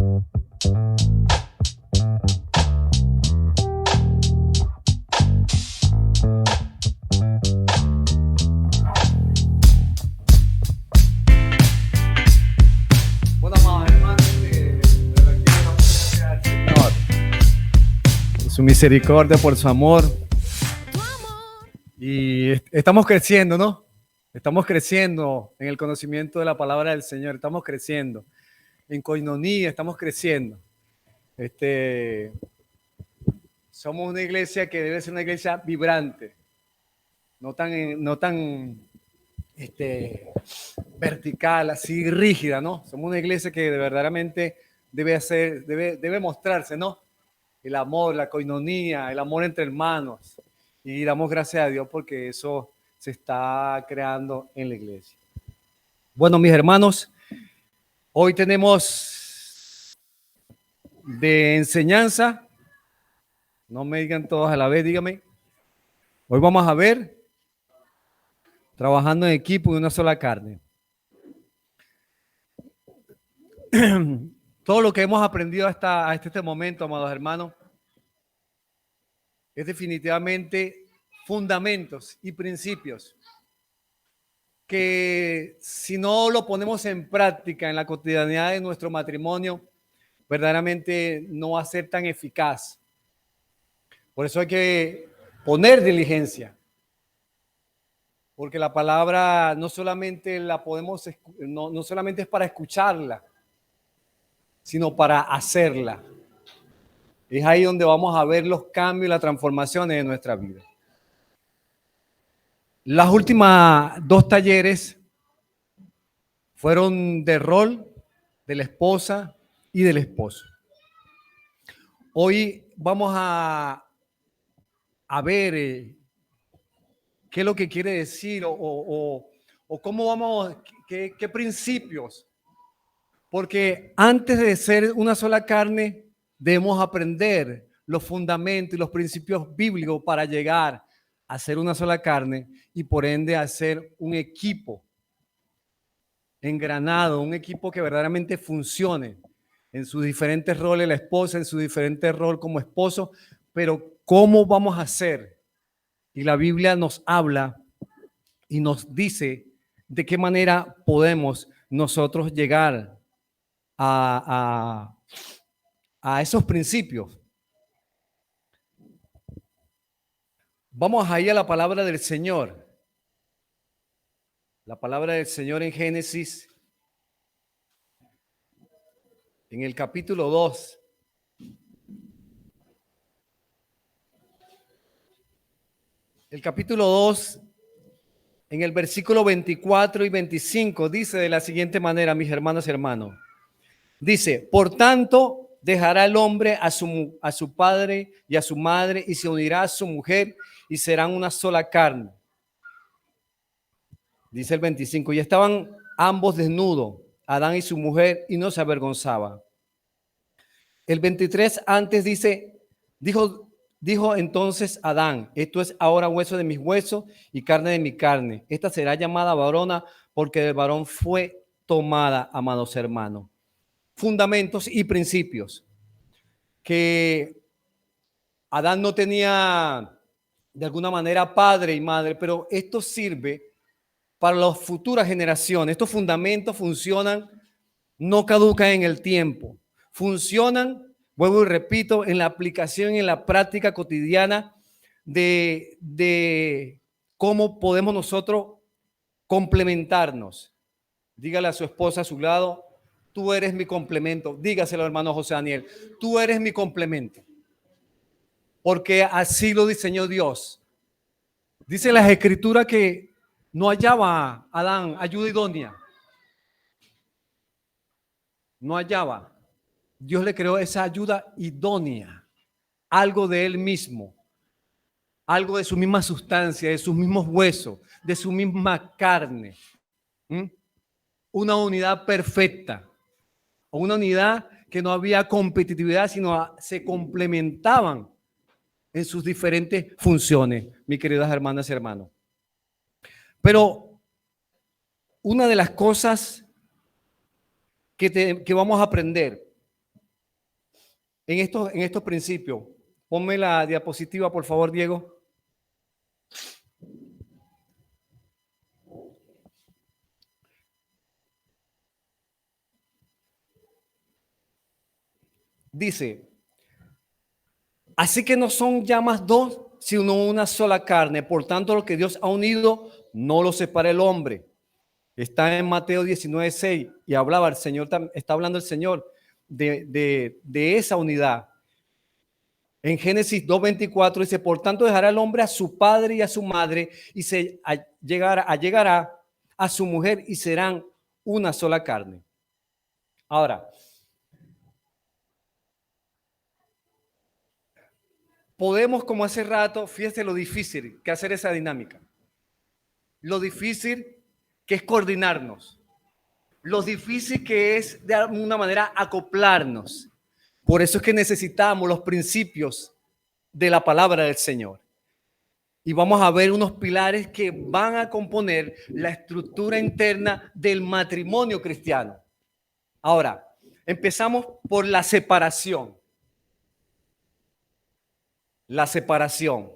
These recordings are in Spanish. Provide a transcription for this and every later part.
Bueno, amados hermanos, de verdad que damos gracias al Señor por su misericordia, por su amor. Y estamos creciendo, ¿no? Estamos creciendo en el conocimiento de la palabra del Señor. Estamos creciendo en coinonía, estamos creciendo. Somos una iglesia que debe ser una iglesia vibrante, no tan vertical, así rígida, ¿no? Somos una iglesia que verdaderamente debe mostrarse, ¿no? El amor, la coinonía, el amor entre hermanos. Y damos gracias a Dios porque eso se está creando en la iglesia. Bueno, mis hermanos, hoy tenemos de enseñanza, no me digan todos a la vez, dígame. Hoy vamos a ver trabajando en equipo de una sola carne. Todo lo que hemos aprendido hasta este momento, amados hermanos, es definitivamente fundamentos y principios que si no lo ponemos en práctica en la cotidianidad de nuestro matrimonio, verdaderamente no va a ser tan eficaz. Por eso hay que poner diligencia, porque la palabra no solamente no solamente es para escucharla, sino para hacerla. Es ahí donde vamos a ver los cambios y las transformaciones de nuestra vida. Las últimas 2 talleres fueron de rol de la esposa y del esposo. Hoy vamos a ver qué es lo que quiere decir o cómo vamos, qué principios. Porque antes de ser una sola carne, debemos aprender los fundamentos y los principios bíblicos para llegar a ser una sola carne y por ende a ser un equipo engranado, un equipo que verdaderamente funcione en sus diferentes roles, la esposa en su diferente rol como esposo, pero ¿cómo vamos a hacer? Y la Biblia nos habla y nos dice de qué manera podemos nosotros llegar a esos principios. Vamos ahí a la palabra del Señor. La palabra del Señor en Génesis, en el capítulo 2. El capítulo 2, en el versículo 24 y 25, dice de la siguiente manera, mis hermanos y hermanos. Dice, por tanto, dejará el hombre a su padre y a su madre y se unirá a su mujer y serán una sola carne. Dice el 25, y estaban ambos desnudos, Adán y su mujer, y no se avergonzaba. El 23 antes dice, dijo entonces Adán, esto es ahora hueso de mis huesos y carne de mi carne. Esta será llamada varona porque del varón fue tomada, amados hermanos. Fundamentos y principios que Adán no tenía de alguna manera padre y madre, pero esto sirve para las futuras generaciones. Estos fundamentos funcionan, no caducan en el tiempo, funcionan, vuelvo y repito, en la aplicación y en la práctica cotidiana de cómo podemos nosotros complementarnos. Dígale a su esposa a su lado, tú eres mi complemento. Dígaselo, hermano José Daniel, tú eres mi complemento. Porque así lo diseñó Dios. Dice las Escrituras que no hallaba Adán ayuda idónea. No hallaba. Dios le creó esa ayuda idónea. Algo de él mismo. Algo de su misma sustancia, de sus mismos huesos, de su misma carne. Una unidad perfecta. O una unidad que no había competitividad, sino se complementaban en sus diferentes funciones, mis queridas hermanas y hermanos. Pero una de las cosas que vamos a aprender en estos principios. Ponme la diapositiva, por favor, Diego. Dice, así que no son ya más dos, sino una sola carne. Por tanto, lo que Dios ha unido, no lo separa el hombre. Está en Mateo 19:6 y hablaba el Señor, está hablando el Señor de esa unidad. En Génesis 2:24 dice, por tanto dejará el hombre a su padre y a su madre y llegará a su mujer y serán una sola carne. Ahora, podemos, como hace rato, fíjate lo difícil que hacer esa dinámica. Lo difícil que es coordinarnos. Lo difícil que es de alguna manera acoplarnos. Por eso es que necesitamos los principios de la palabra del Señor. Y vamos a ver unos pilares que van a componer la estructura interna del matrimonio cristiano. Ahora, empezamos por la separación. La separación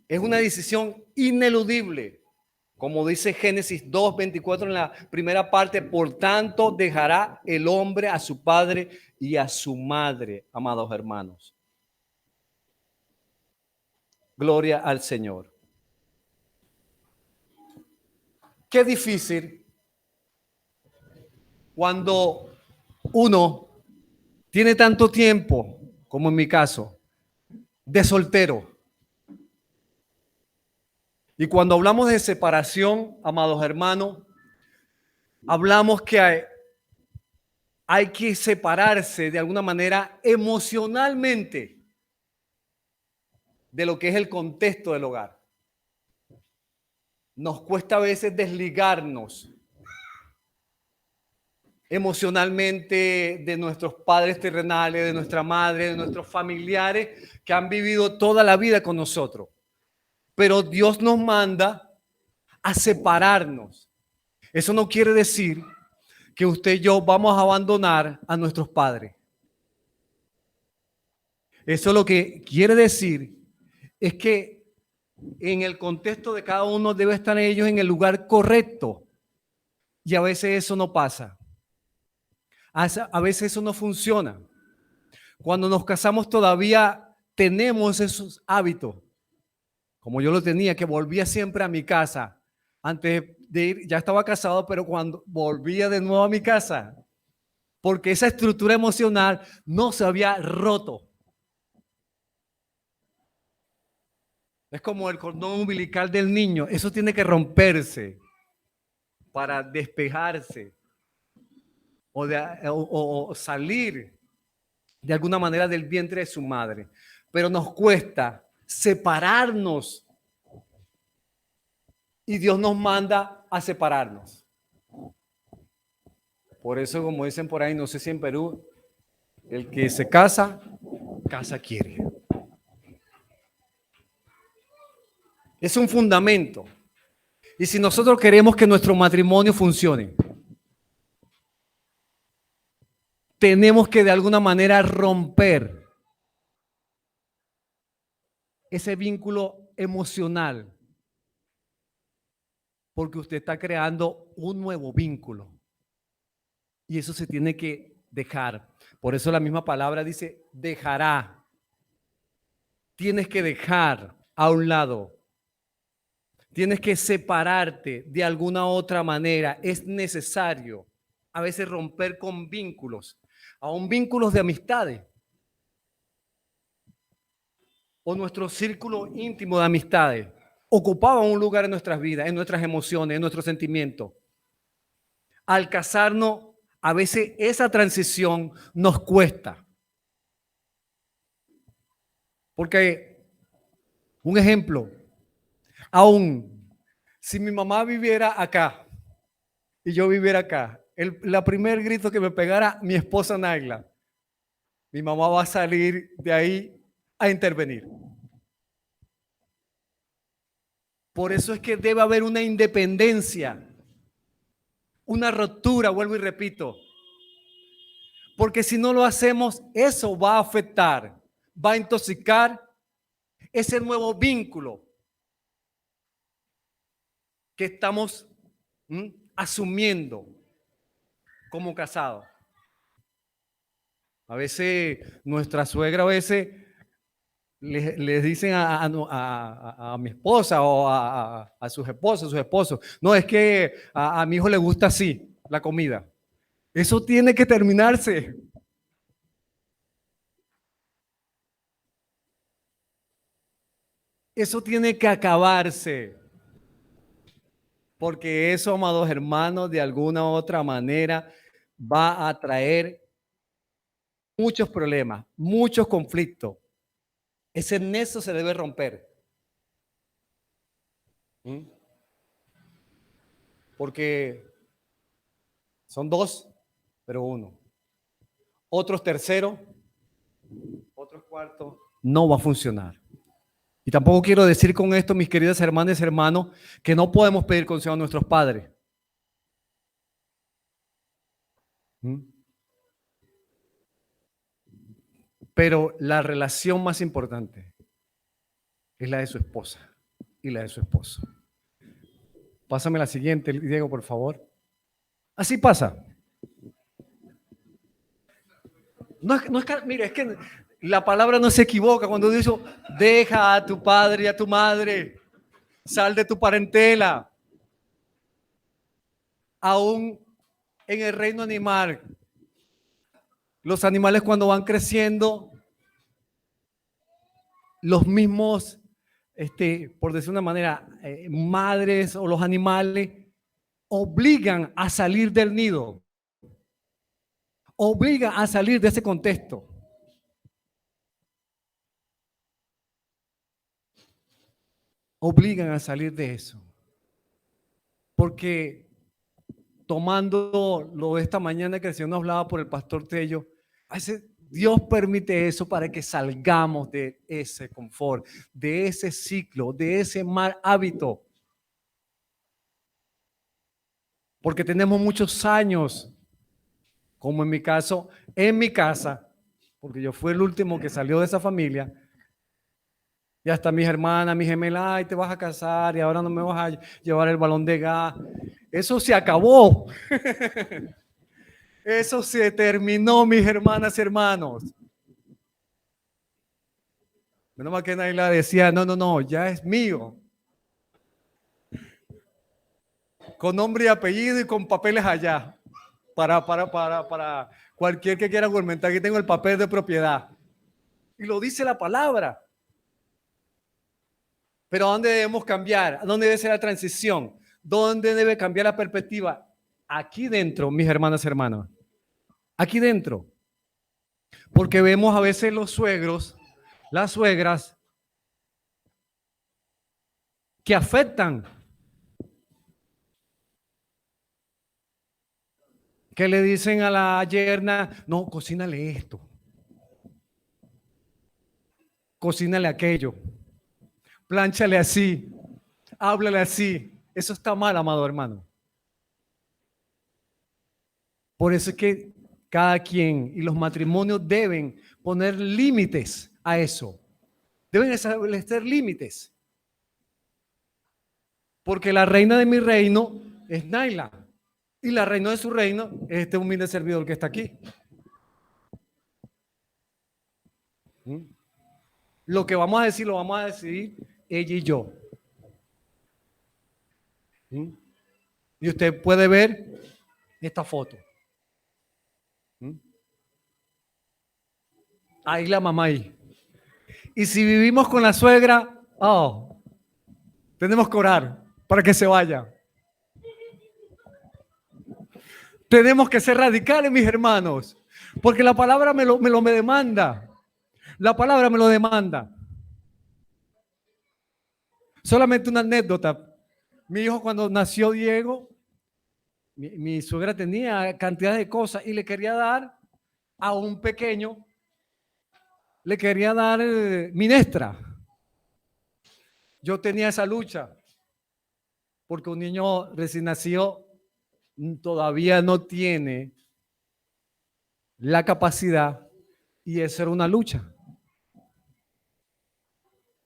es una decisión ineludible. Como dice Génesis 2:24 en la primera parte, por tanto dejará el hombre a su padre y a su madre, amados hermanos. Gloria al Señor. Qué difícil cuando uno tiene tanto tiempo, como en mi caso, de soltero. Y cuando hablamos de separación, amados hermanos, hablamos que hay que separarse de alguna manera emocionalmente de lo que es el contexto del hogar. Nos cuesta a veces desligarnos emocionalmente de nuestros padres terrenales, de nuestra madre, de nuestros familiares que han vivido toda la vida con nosotros. Pero Dios nos manda a separarnos. Eso no quiere decir que usted y yo vamos a abandonar a nuestros padres. Eso lo que quiere decir es que en el contexto de cada uno debe estar ellos en el lugar correcto. Y a veces eso no pasa. A veces eso no funciona. Cuando nos casamos todavía tenemos esos hábitos. Como yo lo tenía, que volvía siempre a mi casa. Antes de ir, ya estaba casado, pero cuando volvía de nuevo a mi casa, porque esa estructura emocional no se había roto. Es como el cordón umbilical del niño. Eso tiene que romperse para despejarse o salir de alguna manera del vientre de su madre. Pero nos cuesta separarnos y Dios nos manda a separarnos. Por eso, como dicen por ahí, no sé si en Perú, el que se casa, casa quiere. Es un fundamento. Y si nosotros queremos que nuestro matrimonio funcione, tenemos que de alguna manera romper ese vínculo emocional, porque usted está creando un nuevo vínculo. Y eso se tiene que dejar. Por eso la misma palabra dice, dejará. Tienes que dejar a un lado. Tienes que separarte de alguna otra manera. Es necesario a veces romper con vínculos, aún vínculos de amistades. O nuestro círculo íntimo de amistades ocupaba un lugar en nuestras vidas, en nuestras emociones, en nuestros sentimientos. Al casarnos, a veces esa transición nos cuesta. Porque, un ejemplo, aún si mi mamá viviera acá y yo viviera acá, la primer grito que me pegara mi esposa Naila, mi mamá va a salir de ahí a intervenir. Por eso es que debe haber una independencia, una ruptura, vuelvo y repito. Porque si no lo hacemos, eso va a afectar, va a intoxicar ese nuevo vínculo que estamos asumiendo como casados. A veces nuestra suegra, a veces les dicen a mi esposa o a sus esposos, no, es que a mi hijo le gusta así la comida. Eso tiene que terminarse. Eso tiene que acabarse. Porque eso, amados hermanos, de alguna u otra manera va a traer muchos problemas, muchos conflictos. Ese nexo se debe romper. ¿Mm? Porque son dos, pero uno. Otros tercero, otros cuarto, no va a funcionar. Y tampoco quiero decir con esto, mis queridas hermanas y hermanos, que no podemos pedir consejo a nuestros padres. ¿Mm? Pero la relación más importante es la de su esposa y la de su esposo. Pásame la siguiente, Diego, por favor. Así pasa. Mire, es que la palabra no se equivoca cuando dice, deja a tu padre y a tu madre, sal de tu parentela. Aún en el reino animal, los animales cuando van creciendo, los mismos, por decir una manera, madres o los animales obligan a salir del nido, obligan a salir de ese contexto. Obligan a salir de eso. Porque tomando lo de esta mañana que el Señor nos hablaba por el pastor Tello, a veces Dios permite eso para que salgamos de ese confort, de ese ciclo, de ese mal hábito. Porque tenemos muchos años, como en mi caso, en mi casa, porque yo fui el último que salió de esa familia, y hasta mis hermanas, mis gemelas, ay, te vas a casar y ahora no me vas a llevar el balón de gas. Eso se acabó. Eso se terminó, mis hermanas y hermanos. Menos mal que Naila decía, no, ya es mío. Con nombre y apellido y con papeles allá. Para cualquier que quiera argumentar, aquí tengo el papel de propiedad. Y lo dice la palabra. Pero ¿a dónde debemos cambiar? ¿A dónde debe ser la transición? ¿Dónde debe cambiar la perspectiva? Aquí dentro, mis hermanas y hermanos. Aquí dentro. Porque vemos a veces los suegros, las suegras, que afectan. Que le dicen a la yerna, no, cocínale esto. Cocínale aquello. Plánchale así. Háblale así. Eso está mal, amado hermano. Por eso es que cada quien y los matrimonios deben poner límites a eso. Deben establecer límites. Porque la reina de mi reino es Naila. Y la reina de su reino es este humilde servidor que está aquí. Lo que vamos a decir, lo vamos a decidir ella y yo. Y usted puede ver esta foto. Ahí la mamá ahí. Y si vivimos con la suegra, tenemos que orar para que se vaya. Tenemos que ser radicales, mis hermanos, porque la palabra me lo demanda. La palabra me lo demanda. Solamente una anécdota. Mi hijo cuando nació Diego, mi suegra tenía cantidad de cosas y le quería dar a un pequeño, le quería dar minestra. Yo tenía esa lucha, porque un niño recién nacido todavía no tiene la capacidad, y eso era una lucha.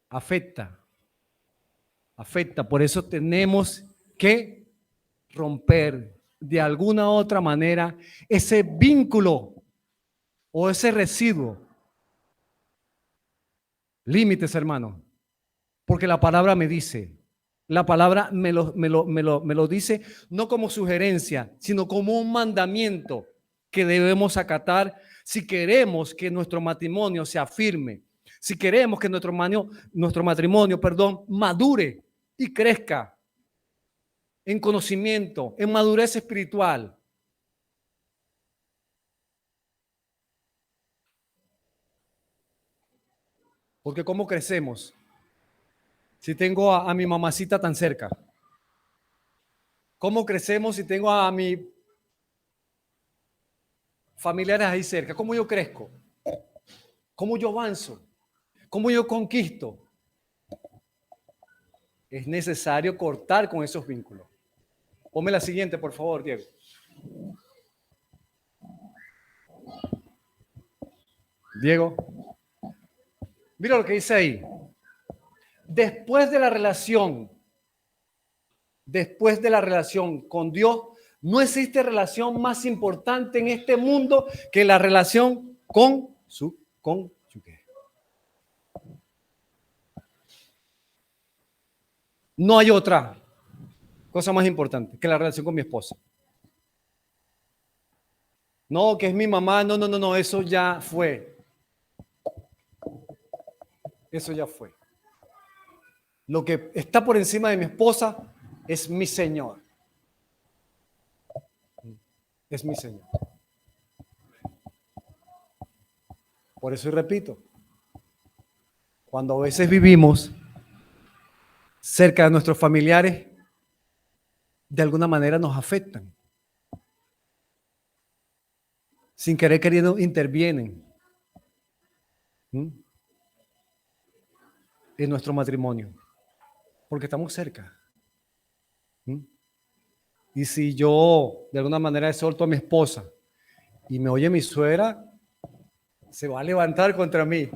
Afecta, por eso tenemos que romper de alguna u otra manera ese vínculo o ese residuo. Límites, hermano, porque la palabra me dice, la palabra me lo dice no como sugerencia, sino como un mandamiento que debemos acatar si queremos que nuestro matrimonio se afirme, si queremos que nuestro matrimonio, madure y crezca en conocimiento, en madurez espiritual. Porque ¿cómo crecemos si tengo a mi mamacita tan cerca? ¿Cómo crecemos si tengo a mis familiares ahí cerca? ¿Cómo yo crezco? ¿Cómo yo avanzo? ¿Cómo yo conquisto? Es necesario cortar con esos vínculos. Ponme la siguiente, por favor, Diego. Diego, mira lo que dice ahí. Después de la relación con Dios, no existe relación más importante en este mundo que la relación con su cónyuge. No hay otra cosa más importante que la relación con mi esposa. No, que es mi mamá, no, eso ya fue. Eso ya fue. Lo que está por encima de mi esposa es mi Señor. Es mi Señor. Por eso, y repito, cuando a veces vivimos cerca de nuestros familiares, de alguna manera nos afectan. Sin querer queriendo intervienen en nuestro matrimonio, porque estamos cerca. Y si yo de alguna manera exhorto a mi esposa y me oye mi suegra, se va a levantar contra mí.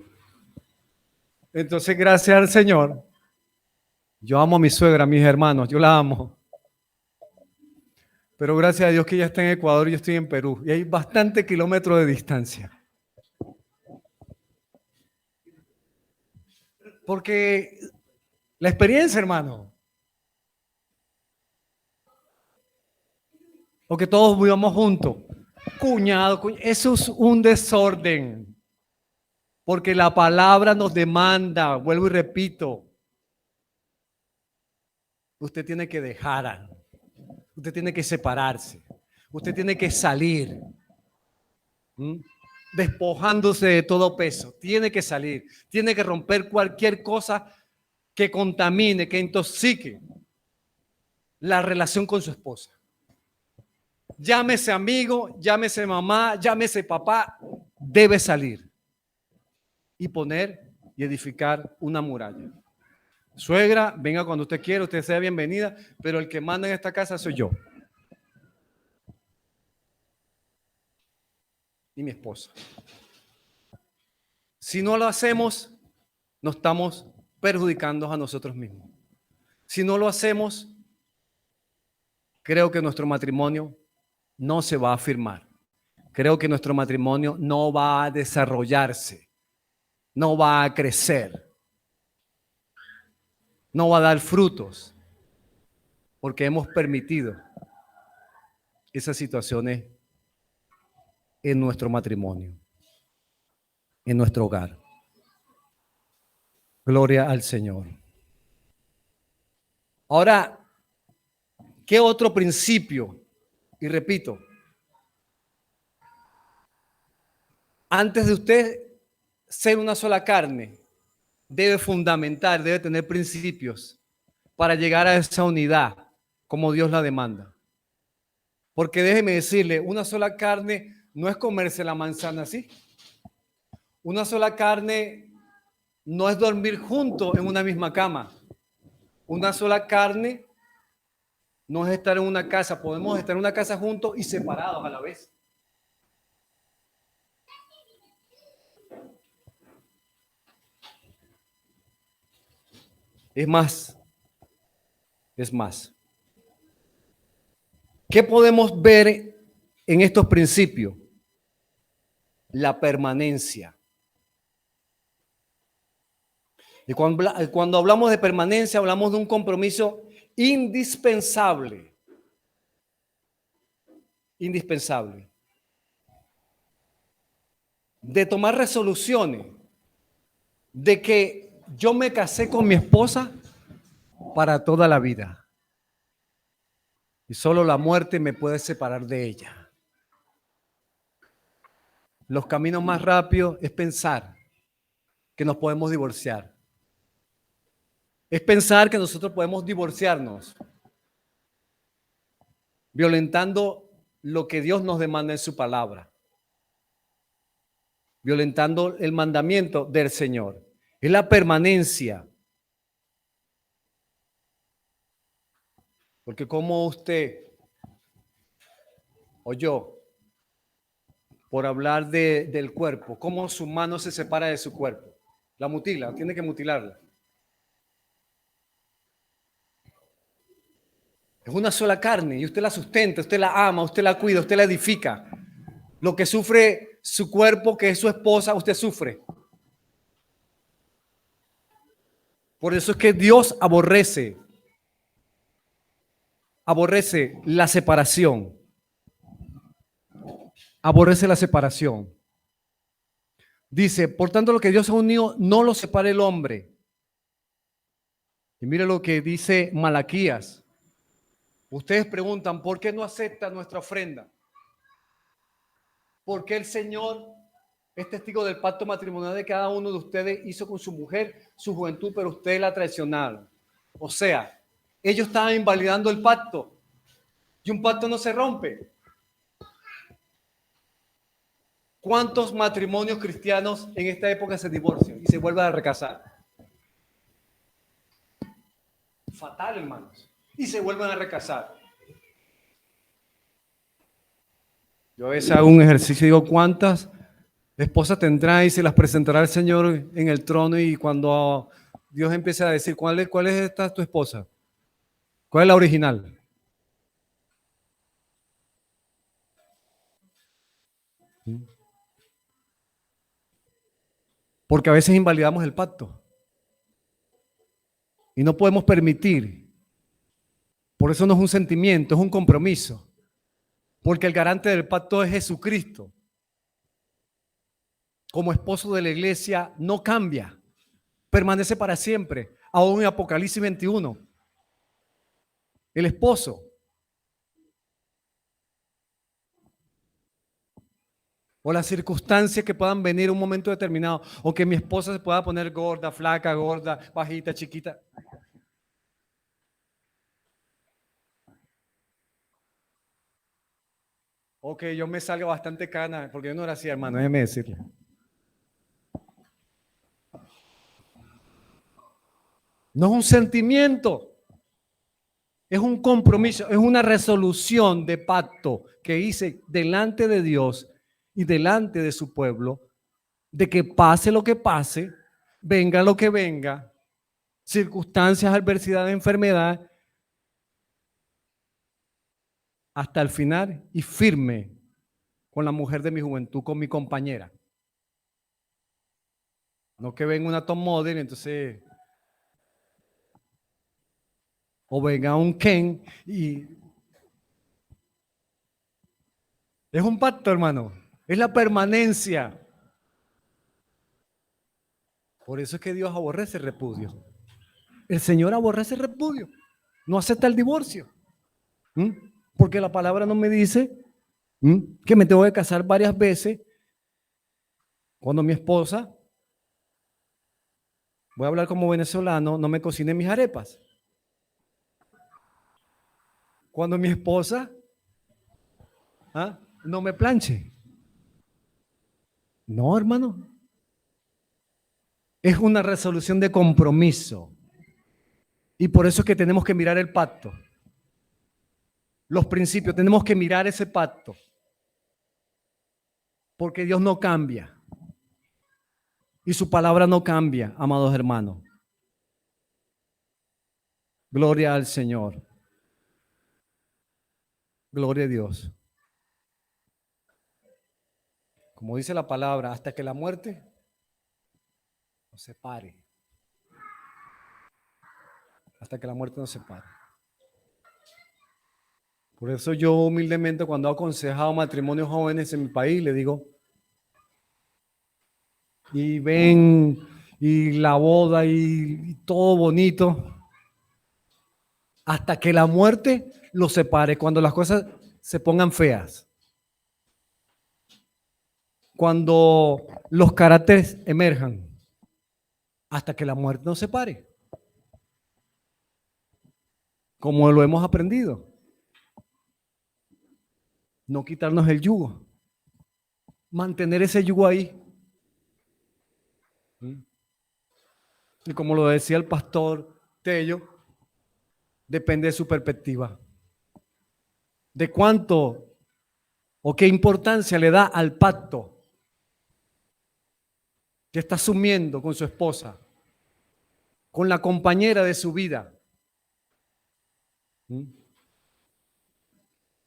Entonces, gracias al Señor, yo amo a mi suegra, a mis hermanos, yo la amo. Pero gracias a Dios que ella está en Ecuador y yo estoy en Perú. Y hay bastantes kilómetros de distancia. Porque la experiencia, hermano. O que todos vivamos juntos. Cuñado, eso es un desorden. Porque la palabra nos demanda, vuelvo y repito, usted tiene que dejar, usted tiene que separarse, usted tiene que salir, despojándose de todo peso, tiene que salir, tiene que romper cualquier cosa que contamine, que intoxique la relación con su esposa. Llámese amigo, llámese mamá, llámese papá, debe salir y poner y edificar una muralla. Suegra, venga cuando usted quiera, usted sea bienvenida, pero el que manda en esta casa soy yo. Y mi esposa. Si no lo hacemos, nos estamos perjudicando a nosotros mismos. Si no lo hacemos, creo que nuestro matrimonio no se va a afirmar. Creo que nuestro matrimonio no va a desarrollarse, no va a crecer, no va a dar frutos, porque hemos permitido esas situaciones en nuestro matrimonio, en nuestro hogar. Gloria al Señor. Ahora, ¿qué otro principio? Y repito, antes de usted ser una sola carne, debe fundamentar, debe tener principios para llegar a esa unidad como Dios la demanda. Porque déjeme decirle, una sola carne no es comerse la manzana así. Una sola carne no es dormir juntos en una misma cama. Una sola carne no es estar en una casa. Podemos estar en una casa juntos y separados a la vez. Es más, es más. ¿Qué podemos ver en estos principios? La permanencia. Y cuando hablamos de permanencia, hablamos de un compromiso indispensable. Indispensable. De tomar resoluciones de que yo me casé con mi esposa para toda la vida. Y solo la muerte me puede separar de ella. Los caminos más rápidos es pensar que nos podemos divorciar. Es pensar que nosotros podemos divorciarnos, violentando lo que Dios nos demanda en su palabra, violentando el mandamiento del Señor. Es la permanencia. Porque como usted o yo, por hablar del cuerpo, cómo su mano se separa de su cuerpo, la mutila, tiene que mutilarla. Es una sola carne y usted la sustenta, usted la ama, usted la cuida, usted la edifica. Lo que sufre su cuerpo, que es su esposa, usted sufre. Por eso es que Dios aborrece la separación. Aborrece la separación. Dice, por tanto, lo que Dios ha unido, no lo separe el hombre. Y mire lo que dice Malaquías. Ustedes preguntan, ¿por qué no acepta nuestra ofrenda? Porque el Señor es testigo del pacto matrimonial de cada uno de ustedes, hizo con su mujer su juventud, pero ustedes la traicionaron. O sea, ellos estaban invalidando el pacto y un pacto no se rompe. ¿Cuántos matrimonios cristianos en esta época se divorcian y se vuelven a recasar? Fatal, hermanos. Y se vuelven a recasar. Yo a veces hago un ejercicio y digo, ¿cuántas esposas tendrá y se las presentará el Señor en el trono? Y cuando Dios empiece a decir, ¿cuál es esta tu esposa? ¿Cuál es la original? Porque a veces invalidamos el pacto. Y no podemos permitir. Por eso no es un sentimiento, es un compromiso. Porque el garante del pacto es Jesucristo. Como esposo de la iglesia no cambia. Permanece para siempre. Aún en Apocalipsis 21. El esposo. O las circunstancias que puedan venir en un momento determinado. O que mi esposa se pueda poner gorda, flaca, gorda, bajita, chiquita. O que yo me salga bastante cana. Porque yo no era así, hermano, déjeme decirle. No es un sentimiento. Es un compromiso, es una resolución de pacto que hice delante de Dios y delante de su pueblo, de que pase lo que pase, venga lo que venga, circunstancias, adversidad, enfermedad, hasta el final y firme con la mujer de mi juventud, con mi compañera. No que venga una top model, entonces, o venga un Ken y... Es un pacto, hermano, es la permanencia. Por eso es que Dios aborrece el repudio. El Señor aborrece el repudio. No acepta el divorcio. ¿Mm? Porque la palabra no me dice que me tengo que casar varias veces cuando mi esposa, voy a hablar como venezolano, no me cocine mis arepas. Cuando mi esposa no me planche. No, hermano. Es una resolución de compromiso. Y por eso es que tenemos que mirar el pacto. Los principios, tenemos que mirar ese pacto. Porque Dios no cambia. Y su palabra no cambia, amados hermanos. Gloria al Señor. Gloria a Dios. Como dice la palabra, hasta que la muerte nos separe. Hasta que la muerte nos separe. Por eso yo humildemente cuando he aconsejado matrimonios jóvenes en mi país, le digo, y ven, y la boda y todo bonito, hasta que la muerte los separe, cuando las cosas se pongan feas. Cuando los caracteres emerjan, hasta que la muerte nos separe. Como lo hemos aprendido. No quitarnos el yugo. Mantener ese yugo ahí. Y como lo decía el pastor Tello, depende de su perspectiva. De cuánto o qué importancia le da al pacto que está asumiendo con su esposa, con la compañera de su vida.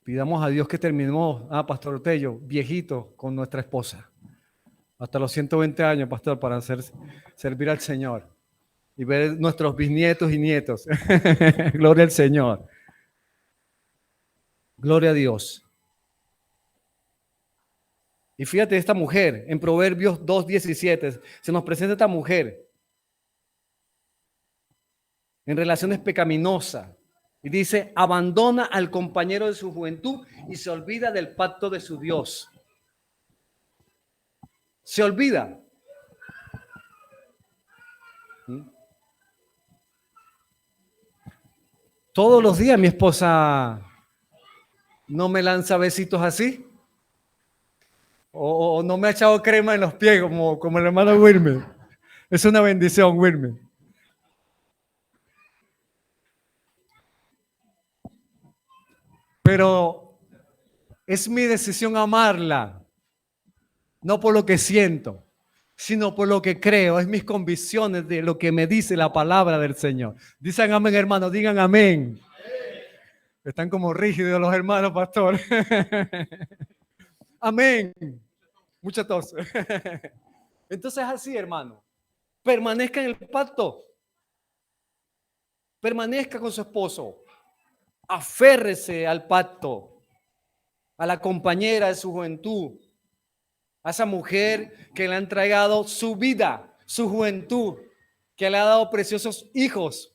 Pidamos a Dios que terminemos, Pastor Tello, viejito con nuestra esposa. Hasta los 120 años, pastor, para servir al Señor y ver nuestros bisnietos y nietos. Gloria al Señor. Gloria a Dios. Y fíjate esta mujer, en Proverbios 2:17, se nos presenta esta mujer en relaciones pecaminosas. Y dice, abandona al compañero de su juventud y se olvida del pacto de su Dios. Se olvida. Todos los días mi esposa no me lanza besitos así. O no me ha echado crema en los pies como el hermano Wilmer. Es una bendición, Wilmer. Pero es mi decisión amarla, no por lo que siento, sino por lo que creo. Es mis convicciones de lo que me dice la palabra del Señor. Dicen amén, hermanos, digan amén. Están como rígidos los hermanos, pastor. Amén. Mucha tos. Entonces así, hermano. Permanezca en el pacto. Permanezca con su esposo. Aférrese al pacto, a la compañera de su juventud, a esa mujer que le ha entregado su vida, su juventud, que le ha dado preciosos hijos.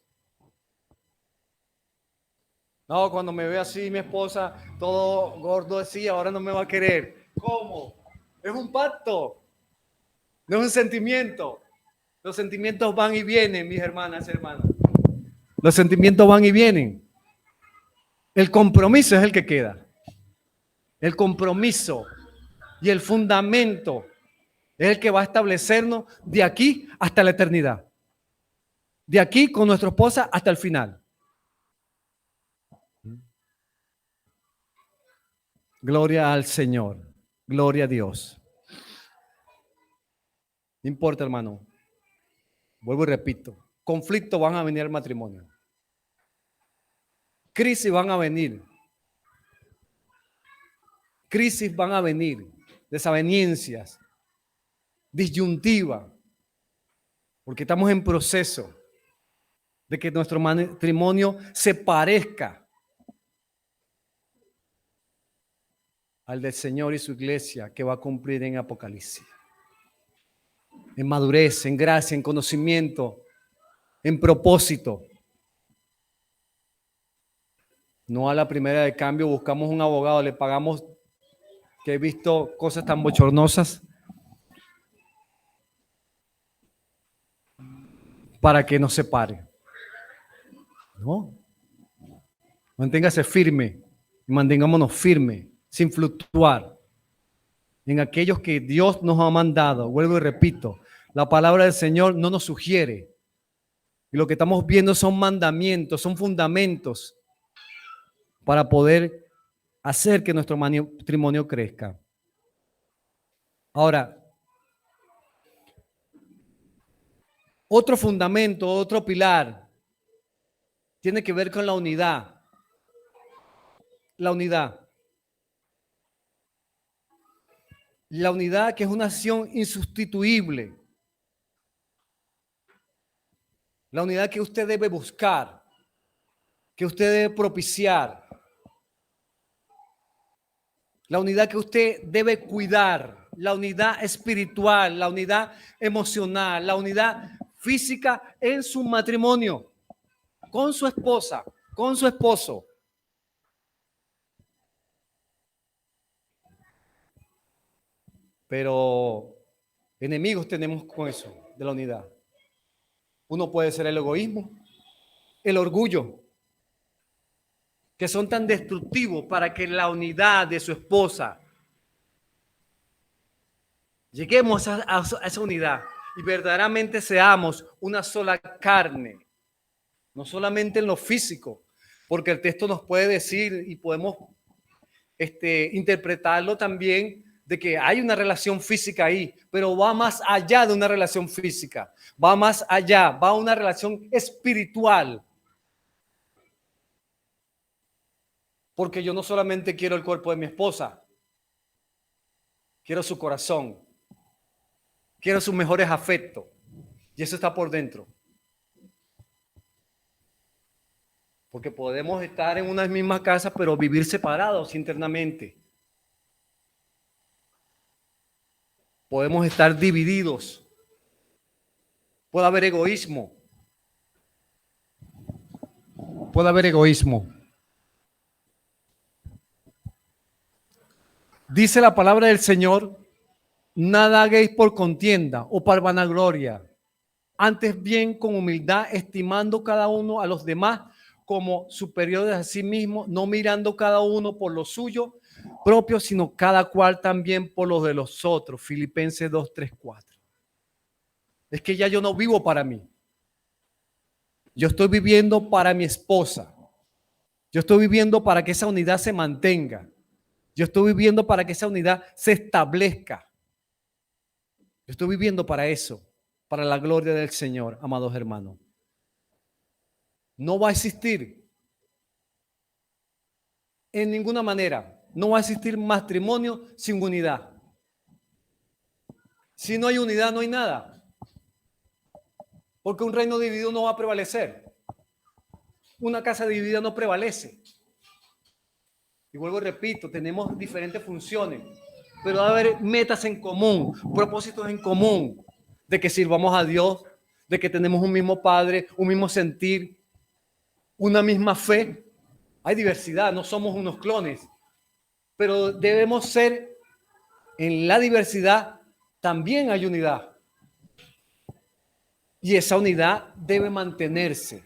No, cuando me ve así mi esposa, todo gordo así, ahora no me va a querer. ¿Cómo? Es un pacto, no es un sentimiento. Los sentimientos van y vienen, mis hermanas y hermanos. Los sentimientos van y vienen. El compromiso es el que queda. El compromiso y el fundamento es el que va a establecernos de aquí hasta la eternidad. De aquí con nuestra esposa hasta el final. Gloria al Señor. Gloria a Dios. No importa, hermano. Vuelvo y repito. Conflictos van a venir al matrimonio. Crisis van a venir. Crisis van a venir. Desavenencias. Disyuntiva. Porque estamos en proceso de que nuestro matrimonio se parezca al del Señor y su iglesia que va a cumplir en Apocalipsis. En madurez, en gracia, en conocimiento, en propósito. No a la primera de cambio buscamos un abogado, le pagamos, que he visto cosas tan bochornosas, para que nos separe. No. Manténgase firme, mantengámonos firmes, sin fluctuar en aquellos que Dios nos ha mandado. Vuelvo y repito, la palabra del Señor no nos sugiere. Y lo que estamos viendo son mandamientos, son fundamentos para poder hacer que nuestro matrimonio crezca. Ahora, otro fundamento, otro pilar tiene que ver con la unidad. La unidad. La unidad, que es una acción insustituible. La unidad que usted debe buscar, que usted debe propiciar. La unidad que usted debe cuidar. La unidad espiritual, la unidad emocional, la unidad física en su matrimonio, con su esposa, con su esposo. Pero enemigos tenemos con eso, de la unidad. Uno puede ser el egoísmo, el orgullo, que son tan destructivos para que la unidad de su esposa lleguemos a esa unidad y verdaderamente seamos una sola carne, no solamente en lo físico, porque el texto nos puede decir y podemos interpretarlo también de que hay una relación física ahí, pero va más allá de una relación física, va más allá, va a una relación espiritual. Porque yo no solamente quiero el cuerpo de mi esposa, quiero su corazón, quiero sus mejores afectos, y eso está por dentro. Porque podemos estar en una misma casa, pero vivir separados internamente. Podemos estar divididos. Puede haber egoísmo. Puede haber egoísmo. Dice la palabra del Señor: nada hagáis por contienda o por vanagloria, antes bien con humildad, estimando cada uno a los demás como superiores a sí mismo, no mirando cada uno por lo suyo propio, sino cada cual también por los de los otros. Filipenses 2, 3, 4. Es que ya yo no vivo para mí. Yo estoy viviendo para mi esposa. Yo estoy viviendo para que esa unidad se mantenga. Yo estoy viviendo para que esa unidad se establezca. Yo estoy viviendo para eso, para la gloria del Señor, amados hermanos. No va a existir en ninguna manera, no va a existir matrimonio sin unidad. Si no hay unidad, no hay nada. Porque un reino dividido no va a prevalecer. Una casa dividida no prevalece. Y vuelvo y repito, tenemos diferentes funciones, pero va a haber metas en común, propósitos en común, de que sirvamos a Dios, de que tenemos un mismo Padre, un mismo sentir, una misma fe. Hay diversidad, no somos unos clones, pero debemos ser, en la diversidad también hay unidad. Y esa unidad debe mantenerse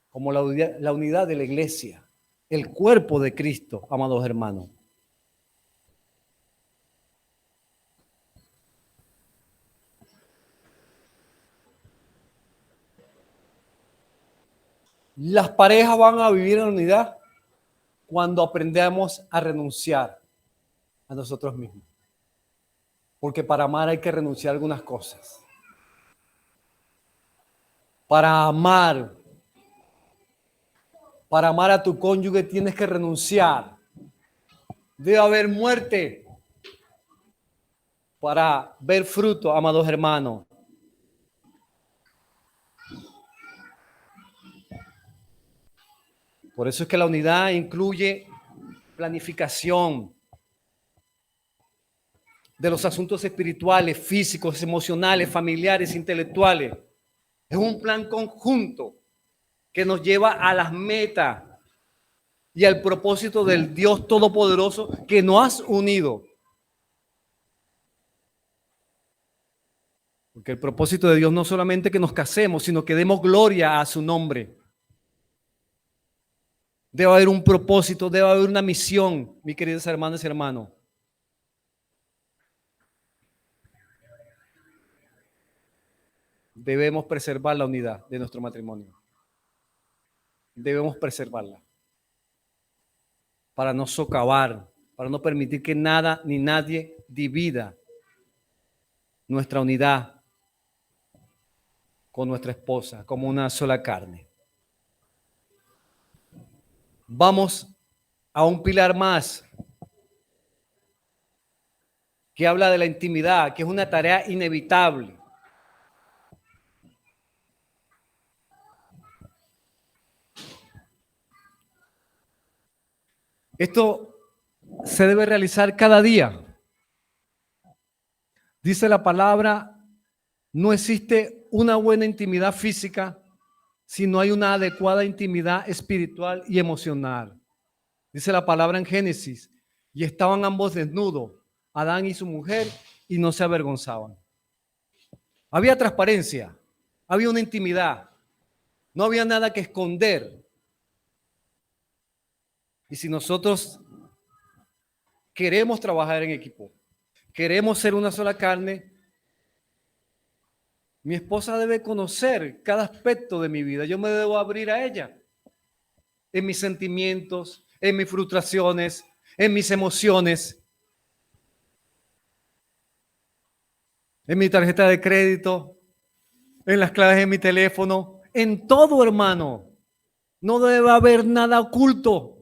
como la unidad de la iglesia, el cuerpo de Cristo, amados hermanos. Las parejas van a vivir en unidad cuando aprendamos a renunciar a nosotros mismos. Porque para amar hay que renunciar a algunas cosas. Para amar a tu cónyuge tienes que renunciar. Debe haber muerte para ver fruto, amados hermanos. Por eso es que la unidad incluye planificación de los asuntos espirituales, físicos, emocionales, familiares, intelectuales. Es un plan conjunto que nos lleva a las metas y al propósito del Dios Todopoderoso que nos has unido. Porque el propósito de Dios no solamente que nos casemos, sino que demos gloria a su nombre. Debe haber un propósito, debe haber una misión, mis queridos hermanos y hermanos. Debemos preservar la unidad de nuestro matrimonio. Debemos preservarla para no socavar, para no permitir que nada ni nadie divida nuestra unidad con nuestra esposa como una sola carne. vamos a un pilar más que habla de la intimidad, que es una tarea inevitable. Esto se debe realizar cada día. Dice la palabra, no existe una buena intimidad física si no hay una adecuada intimidad espiritual y emocional. Dice la palabra en Génesis, y estaban ambos desnudos, Adán y su mujer, y no se avergonzaban. Había transparencia, había una intimidad, no había nada que esconder. Y si nosotros queremos trabajar en equipo, queremos ser una sola carne, mi esposa debe conocer cada aspecto de mi vida. Yo me debo abrir a ella, en mis sentimientos, en mis frustraciones, en mis emociones, en mi tarjeta de crédito, en las claves de mi teléfono, en todo, hermano. No debe haber nada oculto.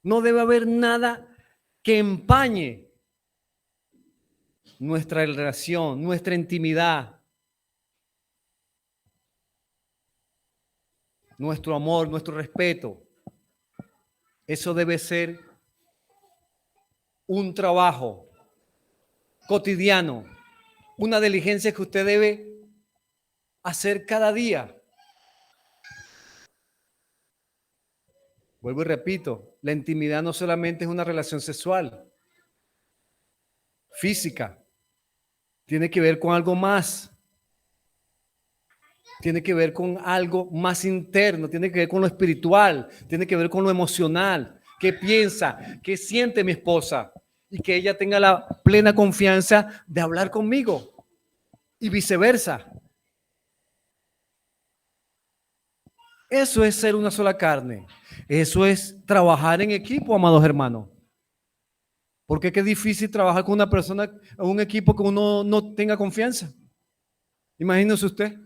No debe haber nada que empañe nuestra relación, nuestra intimidad, nuestro amor, nuestro respeto. Eso debe ser un trabajo cotidiano, una diligencia que usted debe hacer cada día. Vuelvo y repito, la intimidad no solamente es una relación sexual, física, tiene que ver con algo más. Tiene que ver con algo más interno, tiene que ver con lo espiritual, tiene que ver con lo emocional. ¿Qué piensa? ¿Qué siente mi esposa? Y que ella tenga la plena confianza de hablar conmigo y viceversa. Eso es ser una sola carne. Eso es trabajar en equipo, amados hermanos. Porque qué difícil trabajar con una persona, un equipo que uno no tenga confianza. Imagínese usted.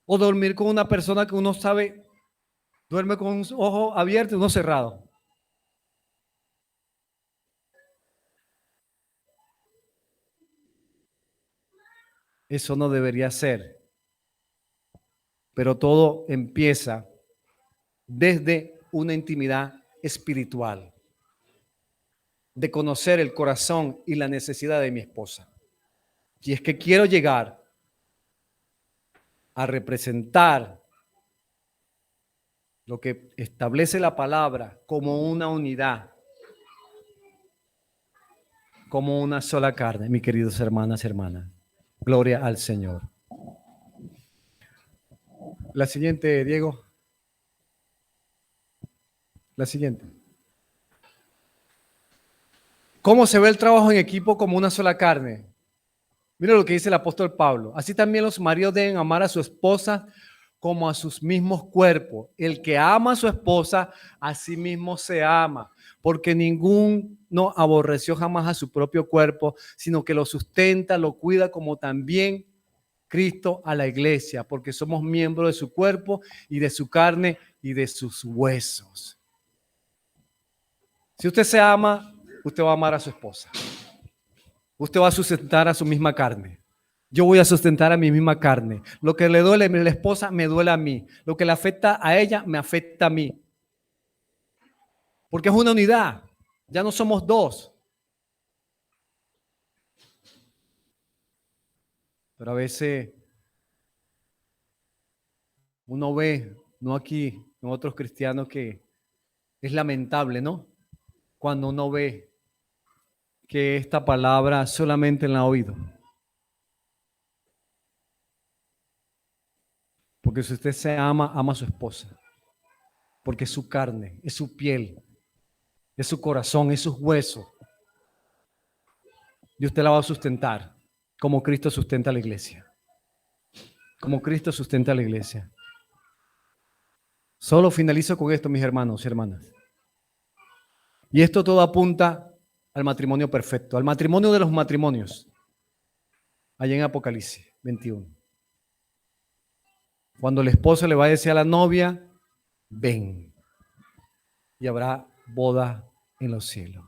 O dormir con una persona que uno sabe, duerme con un ojo abierto y uno cerrado. Eso no debería ser. Pero todo empieza desde una intimidad espiritual, de conocer el corazón y la necesidad de mi esposa. Y es que quiero llegar a representar lo que establece la palabra como una unidad, como una sola carne, mis queridos hermanas y hermanas. Gloria al Señor. La siguiente, Diego. La siguiente. ¿Cómo se ve el trabajo en equipo como una sola carne? Mira lo que dice el apóstol Pablo. Así también los maridos deben amar a su esposa como a sus mismos cuerpos. El que ama a su esposa, a sí mismo se ama, porque ninguno aborreció jamás a su propio cuerpo, sino que lo sustenta, lo cuida, como también Cristo a la iglesia, porque somos miembros de su cuerpo y de su carne y de sus huesos. Si usted se ama, usted va a amar a su esposa. Usted va a sustentar a su misma carne. Yo voy a sustentar a mi misma carne. Lo que le duele a la esposa, me duele a mí. Lo que le afecta a ella, me afecta a mí. Porque es una unidad. Ya no somos dos. Pero a veces uno ve, no aquí, en otros cristianos, que es lamentable, ¿no? Cuando uno ve que esta palabra solamente la ha oído. Porque si usted se ama, ama a su esposa. Porque es su carne, es su piel, es su corazón, es sus huesos. Y usted la va a sustentar como Cristo sustenta a la iglesia. Como Cristo sustenta a la iglesia. Solo finalizo con esto, mis hermanos y hermanas. Y esto todo apunta al matrimonio perfecto, al matrimonio de los matrimonios, allá en Apocalipsis 21. Cuando el esposo le va a decir a la novia, ven, y habrá boda en los cielos.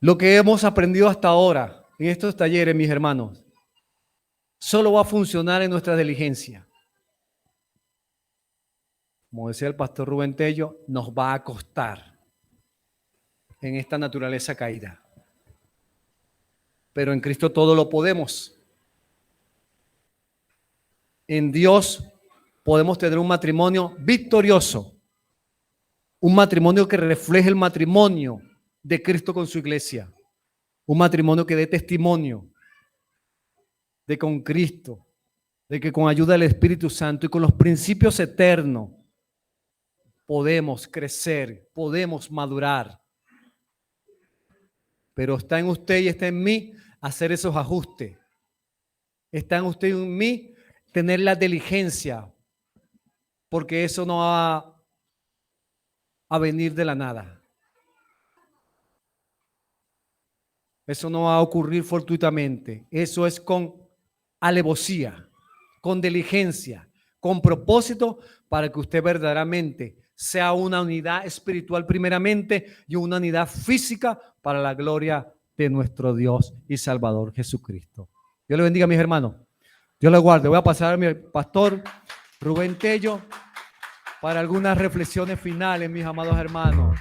Lo que hemos aprendido hasta ahora en estos talleres, mis hermanos, solo va a funcionar en nuestra diligencia. Como decía el pastor Rubén Tello, nos va a costar en esta naturaleza caída. Pero en Cristo todo lo podemos. En Dios podemos tener un matrimonio victorioso, un matrimonio que refleje el matrimonio de Cristo con su iglesia, un matrimonio que dé testimonio de con Cristo, de que con ayuda del Espíritu Santo y con los principios eternos podemos crecer, podemos madurar. Pero está en usted y está en mí hacer esos ajustes. Está en usted y en mí tener la diligencia, porque eso no va a venir de la nada. Eso no va a ocurrir fortuitamente. Eso es con alevosía, con diligencia, con propósito, para que usted verdaderamente sea una unidad espiritual primeramente y una unidad física para la gloria de nuestro Dios y Salvador Jesucristo. Dios le bendiga, mis hermanos. Dios le guarde. Voy a pasar a mi pastor Rubén Tello para algunas reflexiones finales, mis amados hermanos.